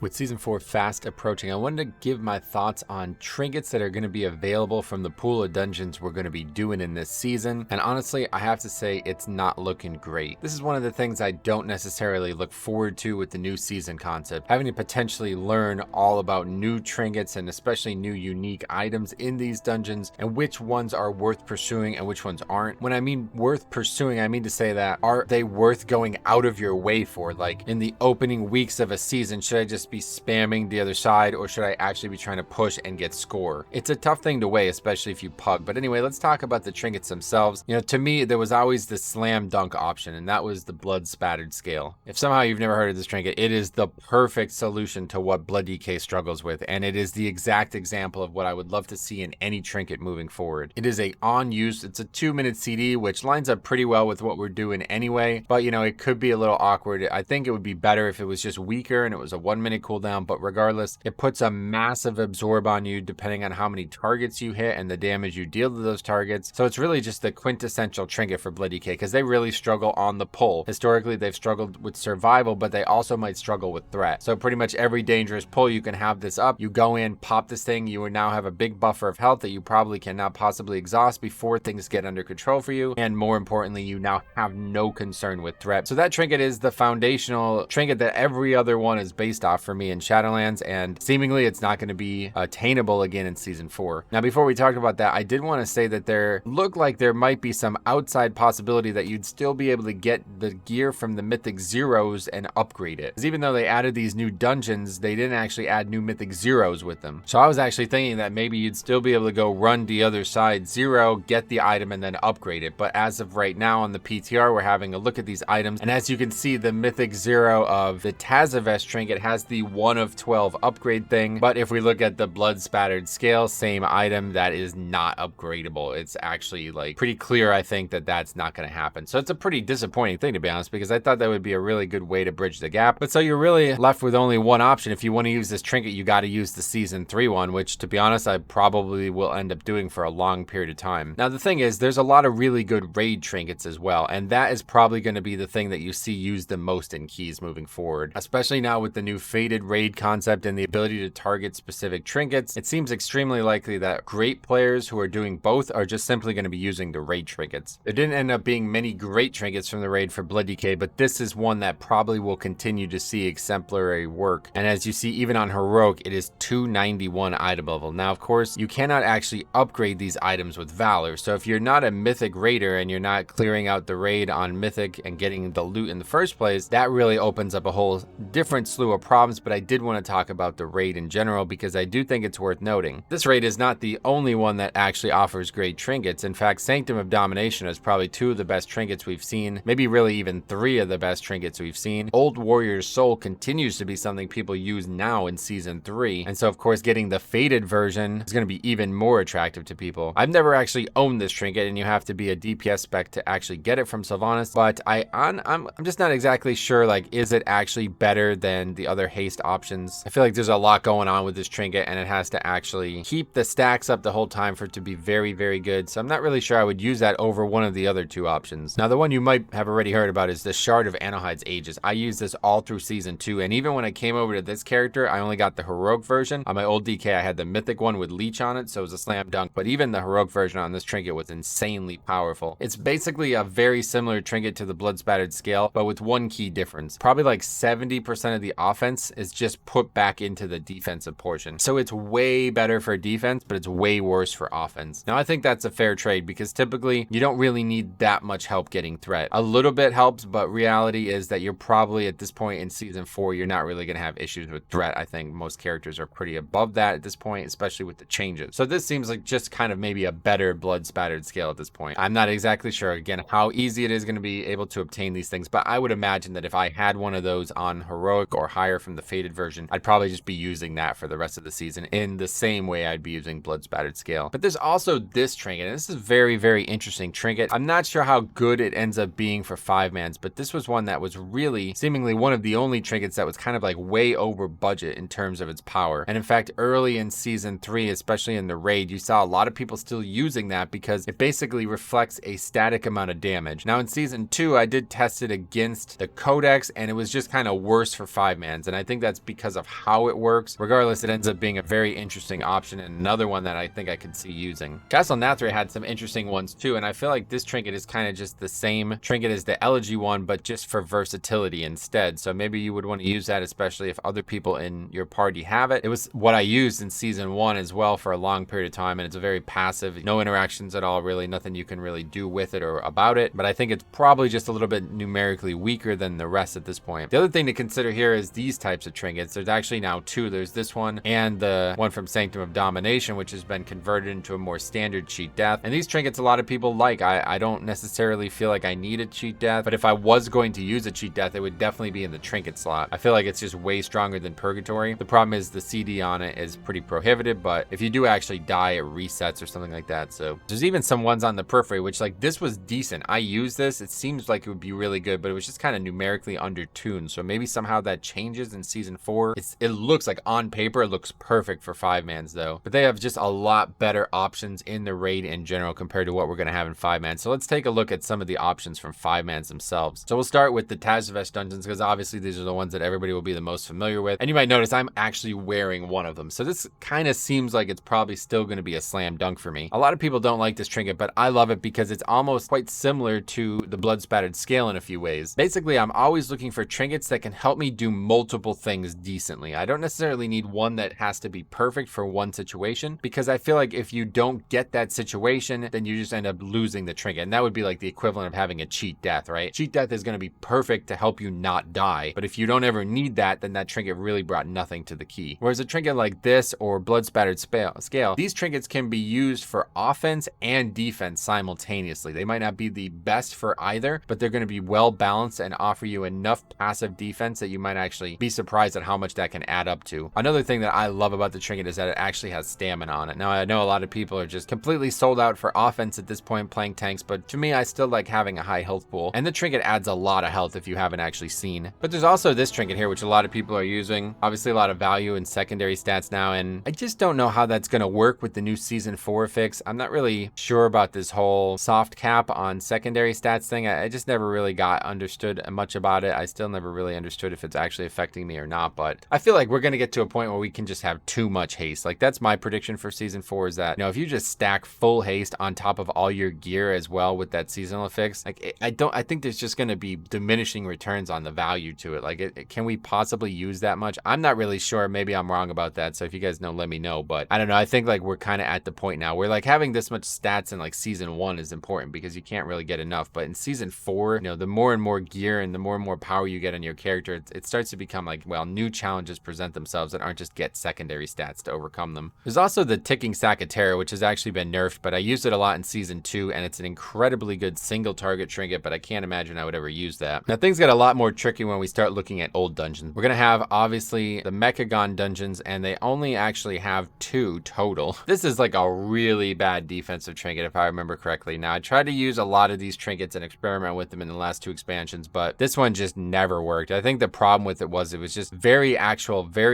With Season 4 fast approaching, I wanted to give my thoughts on trinkets that are going to be available from the pool of dungeons we're going to be doing in this season. And honestly, I have to say it's not looking great. This is one of the things I don't necessarily look forward to with the new season concept. Having to potentially learn all about new trinkets and especially new unique items in these dungeons and which ones are worth pursuing and which ones aren't. When I mean worth pursuing, I mean to say that are they worth going out of your way for? Like in the opening weeks of a season, should I just be spamming the other side, or should I actually be trying to push and get score? It's a tough thing to weigh, especially if you pug. But anyway, let's talk about the trinkets themselves. You know, to me, there was always the slam dunk option, and that was the blood spattered scale. If somehow you've never heard of this trinket, it is the perfect solution to what Blood DK struggles with, and it is the exact example of what I would love to see in any trinket moving forward. It is a on use, it's a 2-minute CD, which lines up pretty well with what we're doing anyway, but you know, it could be a little awkward. I think it would be better if it was just weaker and it was a 1-minute cooldown, but regardless, it puts a massive absorb on you depending on how many targets you hit and the damage you deal to those targets. So it's really just the quintessential trinket for Blood DK because they really struggle on the pull. Historically, they've struggled with survival, but they also might struggle with threat. So pretty much every dangerous pull, you can have this up. You go in, pop this thing, you will now have a big buffer of health that you probably cannot possibly exhaust before things get under control for you. And more importantly, you now have no concern with threat. So that trinket is the foundational trinket that every other one is based off for me in Shadowlands, and seemingly it's not going to be attainable again in Season 4. Now, before we talk about that, I did want to say that there looked like there might be some outside possibility that you'd still be able to get the gear from the Mythic Zeros and upgrade it. Because even though they added these new dungeons, they didn't actually add new Mythic Zeros with them. So I was actually thinking that maybe you'd still be able to go run the other side zero, get the item, and then upgrade it. But as of right now on the PTR, we're having a look at these items, and as you can see, the Mythic Zero of the Tazavest trinket has the 1 of 12 upgrade thing, but if we look at the blood spattered scale, same item, that is not upgradable. It's actually like pretty clear, I think, that that's not going to happen. So it's a pretty disappointing thing, to be honest, because I thought that would be a really good way to bridge the gap. But so you're really left with only one option. If you want to use this trinket, you got to use the Season 3 one, which, to be honest, I probably will end up doing for a long period of time. Now, the thing is, there's a lot of really good raid trinkets as well, and that is probably going to be the thing that you see used the most in keys moving forward, especially now with the new Fated raid concept and the ability to target specific trinkets. It seems extremely likely that great players who are doing both are just simply going to be using the raid trinkets. There didn't end up being many great trinkets from the raid for Blood DK, but this is one that probably will continue to see exemplary work. And as you see, even on Heroic, it is 291 item level. Now, of course, you cannot actually upgrade these items with Valor. So if you're not a Mythic raider and you're not clearing out the raid on Mythic and getting the loot in the first place, that really opens up a whole different slew of problems. But I did want to talk about the raid in general because I do think it's worth noting. This raid is not the only one that actually offers great trinkets. In fact, Sanctum of Domination is probably 2 of the best trinkets we've seen, maybe really even 3 of the best trinkets we've seen. Old Warrior's Soul continues to be something people use now in Season 3, and so of course getting the Fated version is going to be even more attractive to people. I've never actually owned this trinket, and you have to be a DPS spec to actually get it from Sylvanas, but I'm just not exactly sure, like, is it actually better than the other haste options? I feel like there's a lot going on with this trinket, and it has to actually keep the stacks up the whole time for it to be very, very good. So I'm not really sure I would use that over one of the other 2 options. Now, the one you might have already heard about is the Shard of Anohide's Aegis. I used this all through Season 2, and even when I came over to this character, I only got the Heroic version. On my old DK, I had the Mythic one with Leech on it, so it was a slam dunk, but even the Heroic version on this trinket was insanely powerful. It's basically a very similar trinket to the blood spattered scale, but with one key difference. Probably like 70% of the offense is just put back into the defensive portion. So it's way better for defense, but it's way worse for offense. Now, I think that's a fair trade because typically you don't really need that much help getting threat. A little bit helps, but reality is that you're probably at this point in Season 4, you're not really going to have issues with threat. I think most characters are pretty above that at this point, especially with the changes. So this seems like just kind of maybe a better blood spattered scale at this point. I'm not exactly sure, again, how easy it is going to be able to obtain these things, but I would imagine that if I had one of those on Heroic or higher from the Fated version, I'd probably just be using that for the rest of the season in the same way I'd be using blood spattered scale. But there's also this trinket, and this is a very, very interesting trinket. I'm not sure how good it ends up being for 5-mans, but this was one that was really seemingly one of the only trinkets that was kind of like way over budget in terms of its power. And in fact, early in Season 3, especially in the raid, you saw a lot of people still using that because it basically reflects a static amount of damage. Now in Season 2, I did test it against the Codex, and it was just kind of worse for 5-mans, and I think think that's because of how it works. Regardless, it ends up being a very interesting option and another one that I think I could see using. Castle Nathria had some interesting ones too, and I feel like this trinket is kind of just the same trinket as the Elegy one, but just for versatility instead. So maybe you would want to use that, especially if other people in your party have it. It was what I used in season 1 as well for a long period of time, and it's a very passive, no interactions at all, really nothing you can really do with it or about it, but I think it's probably just a little bit numerically weaker than the rest at this point. The other thing to consider here is these types of trinkets. There's actually now 2. There's this one and the one from Sanctum of Domination, which has been converted into a more standard cheat death. And these trinkets a lot of people like. I don't necessarily feel like I need a cheat death, but if I was going to use a cheat death, it would definitely be in the trinket slot. I feel like it's just way stronger than Purgatory. The problem is the CD on it is pretty prohibitive, but if you do actually die, it resets or something like that. So there's even some ones on the Periphery, which like this was decent. I used this. It seems like it would be really good, but it was just kind of numerically undertuned. So maybe somehow that changes in season 4. It looks like on paper, it looks perfect for 5-mans though, but they have just a lot better options in the raid in general compared to what we're going to have in 5-man. So let's take a look at some of the options from 5-mans themselves. So we'll start with the Tazvesh dungeons because obviously these are the ones that everybody will be the most familiar with. And you might notice I'm actually wearing one of them. So this kind of seems like it's probably still going to be a slam dunk for me. A lot of people don't like this trinket, but I love it because it's almost quite similar to the Blood Spattered Scale in a few ways. Basically, I'm always looking for trinkets that can help me do multiple things decently. I don't necessarily need one that has to be perfect for one situation, because I feel like if you don't get that situation, then you just end up losing the trinket. And that would be like the equivalent of having a cheat death, right? Cheat death is going to be perfect to help you not die, but if you don't ever need that, then that trinket really brought nothing to the key. Whereas a trinket like this or Blood Spattered Scale, these trinkets can be used for offense and defense simultaneously. They might not be the best for either, but they're going to be well balanced and offer you enough passive defense that you might actually be surprised at how much that can add up to. Another thing that I love about the trinket is that it actually has stamina on it. Now, I know a lot of people are just completely sold out for offense at this point playing tanks, but to me, I still like having a high health pool, and the trinket adds a lot of health if you haven't actually seen. But there's also this trinket here, which a lot of people are using. Obviously, a lot of value in secondary stats now, and I just don't know how that's going to work with the new season 4 fix. I'm not really sure about this whole soft cap on secondary stats thing. I just never really understood much about it. I still never really understood if it's actually affecting me or not, but I feel like we're going to get to a point where we can just have too much haste. Like that's my prediction for season 4 is that, you know, if you just stack full haste on top of all your gear as well with that seasonal fix, like I think there's just going to be diminishing returns on the value to it. Like can we possibly use that much? I'm not really sure. Maybe I'm wrong about that. So if you guys know, let me know, but I don't know. I think like we're kind of at the point now where like having this much stats in like season 1 is important because you can't really get enough. But in season 4, you know, the more and more gear and the more power you get on your character, it starts to become like, well, new challenges present themselves that aren't just get secondary stats to overcome them. There's also the Ticking Sack of Terror, which has actually been nerfed, but I used it a lot in season 2, and it's an incredibly good single target trinket, but I can't imagine I would ever use that. Now things get a lot more tricky when we start looking at old dungeons. We're gonna have obviously the Mechagon dungeons, and they only actually have 2 total. This is like a really bad defensive trinket if I remember correctly. Now I tried to use a lot of these trinkets and experiment with them in the last 2 expansions, but this one just never worked. I think the problem with it was just very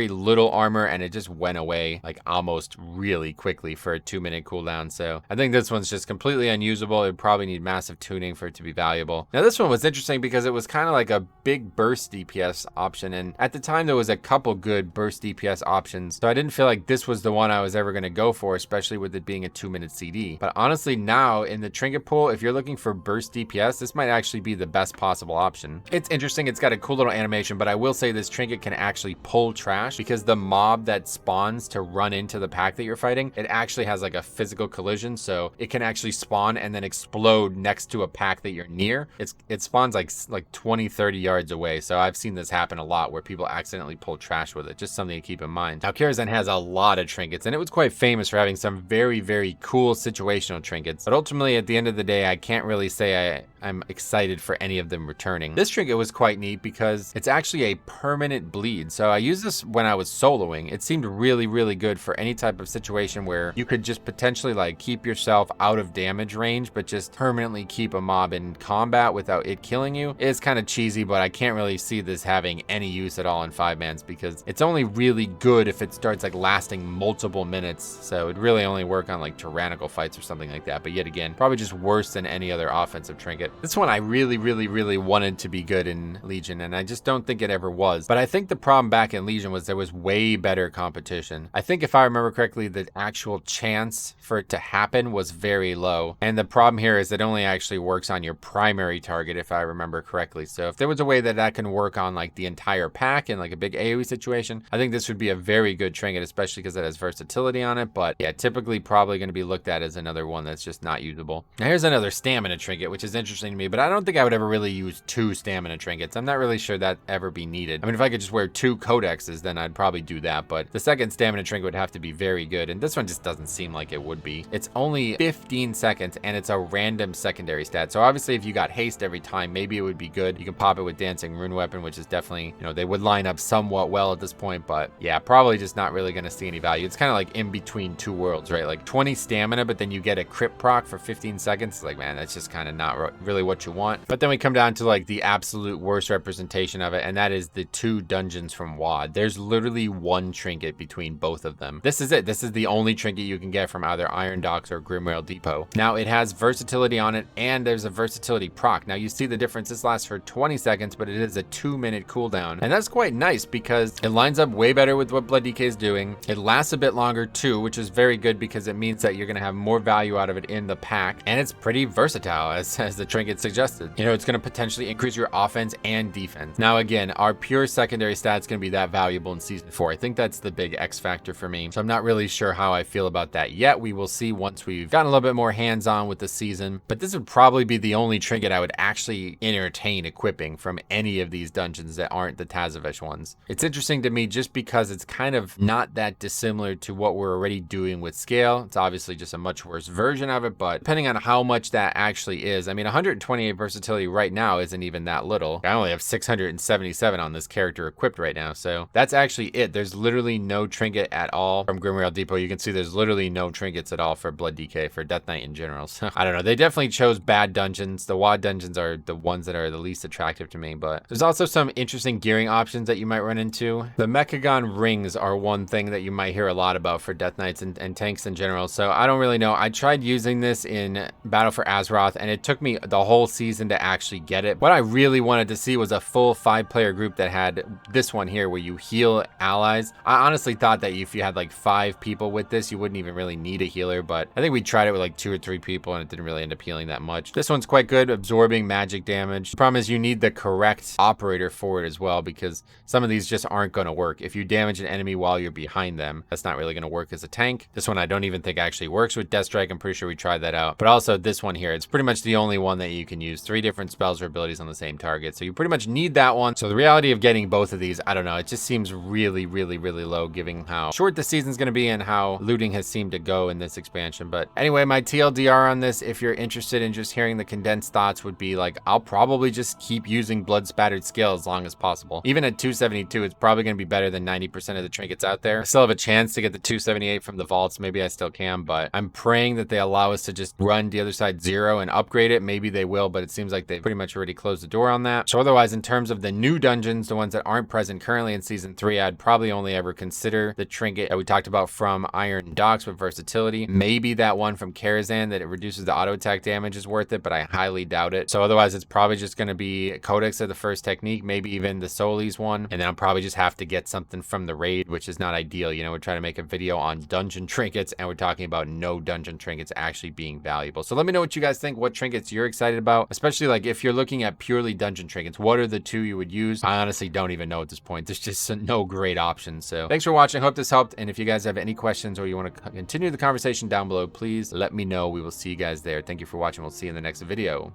little armor, and it just went away like almost really quickly for a 2-minute cooldown. So I think this one's just completely unusable. It would probably need massive tuning for it to be valuable. Now this one was interesting because it was kind of like a big burst DPS option, and at the time there was a couple good burst DPS options, so I didn't feel like this was the one I was ever going to go for, especially with it being a 2-minute CD. But honestly, now in the trinket pool, if you're looking for burst DPS, this might actually be the best possible option. It's interesting. It's got a cool little animation, but I will say this trinket can actually pull trash because the mob that spawns to run into the pack that you're fighting, it actually has like a physical collision, so it can actually spawn and then explode next to a pack that you're near. It spawns like 20-30 yards away, so I've seen this happen a lot where people accidentally pull trash with it. Just something to keep in mind. Now Karazhan has a lot of trinkets, and it was quite famous for having some very cool situational trinkets, but ultimately at the end of the day, I can't really say I'm excited for any of them returning. This trinket was quite neat because it's actually a permanent bleed. So I used this when I was soloing. It seemed really good for any type of situation where you could just potentially like keep yourself out of damage range, but just permanently keep a mob in combat without it killing you. It's kind of cheesy, but I can't really see this having any use at all in 5-mans because it's only really good if it starts like lasting multiple minutes. So it'd really only work on like tyrannical fights or something like that. But yet again, probably just worse than any other offensive trinket. This one I really wanted to be good in Legion, and I just don't think it ever was. But I think the problem back in Legion was there was way better competition. I think if I remember correctly, the actual chance for it to happen was very low. And the problem here is it only actually works on your primary target, if I remember correctly. So if there was a way that that can work on like the entire pack in like a big AoE situation, I think this would be a very good trinket, especially because it has versatility on it. But yeah, typically probably going to be looked at as another one that's just not usable. Now here's another stamina trinket, which is interesting to me, but I don't think I would ever really use 2 stamina trinkets. I'm not really sure that ever be needed. I mean, if I could just wear 2 codexes, then I'd probably do that, but the second stamina trinket would have to be very good, and this one just doesn't seem like it would be. It's only 15 seconds, and it's a random secondary stat, so obviously if you got haste every time, maybe it would be good. You can pop it with Dancing Rune Weapon, which is definitely, you know, they would line up somewhat well at this point, but yeah, probably just not really going to see any value. It's kind of like in between 2 worlds, right? Like 20 stamina, but then you get a crit proc for 15 seconds. Like, man, that's just kind of not really what you want. But then we come down to like the absolute worst representation of it, and that is the 2 dungeons from WoD. There's literally 1 trinket between both of them. This is it. This is the only trinket you can get from either Iron Docks or Grimrail Depot. Now it has versatility on it, and there's a versatility proc. Now you see the difference. This lasts for 20 seconds, but it is a 2-minute cooldown, and that's quite nice because it lines up way better with what Blood DK is doing. It lasts a bit longer too, which is very good because it means that you're going to have more value out of it in the pack, and it's pretty versatile as the trinket suggested. You know, it's going to potentially increase your offense and defense. Now again, our pure secondary stats going to be that valuable in season 4. I think that's the big X factor for me, so I'm not really sure how I feel about that yet. We will see once we've gotten a little bit more hands-on with the season, but this would probably be the only trinket I would actually entertain equipping from any of these dungeons that aren't the Tazavesh ones. It's interesting to me just because it's kind of not that dissimilar to what we're already doing with Scale. It's obviously just a much worse version of it, but depending on how much that actually is, I mean, 128 versatility right now isn't even that little. I only have 677 on this character equipped right now, so that's actually it. There's literally no trinket at all from Grimrail Depot. You can see there's literally no trinkets at all for Blood DK, for Death Knight in general. So I don't know. They definitely chose bad dungeons. The WoD dungeons are the ones that are the least attractive to me, but there's also some interesting gearing options that you might run into. The Mechagon rings are one thing that you might hear a lot about for Death Knights and tanks in general, so I don't really know. I tried using this in Battle for Azeroth, and it took me the whole season to actually get it. What I really wanted to see was a full 5-player group that had this one here where you heal allies. I honestly thought that if you had like 5 people with this, you wouldn't even really need a healer, but I think we tried it with like 2 or 3 people and it didn't really end up healing that much. This one's quite good, absorbing magic damage. The problem is you need the correct operator for it as well, because some of these just aren't going to work. If you damage an enemy while you're behind them, that's not really going to work as a tank. This one I don't even think actually works with Deathstrike. I'm pretty sure we tried that out. But also this one here, it's pretty much the only one that you can use 3 different spells or abilities on the same target. So you pretty much need that one. So the reality of getting both of these, I don't know, it just seems really, really, really low given how short the season's going to be and how looting has seemed to go in this expansion. But anyway, my TLDR on this, if you're interested in just hearing the condensed thoughts, would be like, I'll probably just keep using Blood Spattered Scale as long as possible. Even at 272, it's probably going to be better than 90% of the trinkets out there. I still have a chance to get the 278 from the vaults. Maybe I still can, but I'm praying that they allow us to just run the other side 0 and upgrade it. Maybe they will, but it seems like they pretty much already closed the door on that. So otherwise, in terms of the new dungeons, the ones that aren't present currently in season 3, I'd probably only ever consider the trinket that we talked about from Iron Docks with versatility. Maybe that one from Karazhan that it reduces the auto attack damage is worth it, but I highly doubt it. So otherwise, it's probably just going to be Codex of the first technique, maybe even the Solis one, and then I'll probably just have to get something from the raid, which is not ideal. You know, we're trying to make a video on dungeon trinkets, and we're talking about no dungeon trinkets actually being valuable. So let me know what you guys think, what trinkets you're excited about, especially like if you're looking at purely dungeon trinkets, what are the 2 you would use? I honestly don't even know at this point. There's just no great options. So thanks for watching. Hope this helped. And if you guys have any questions or you want to continue the conversation down below, please let me know. We will see you guys there. Thank you for watching. We'll see you in the next video.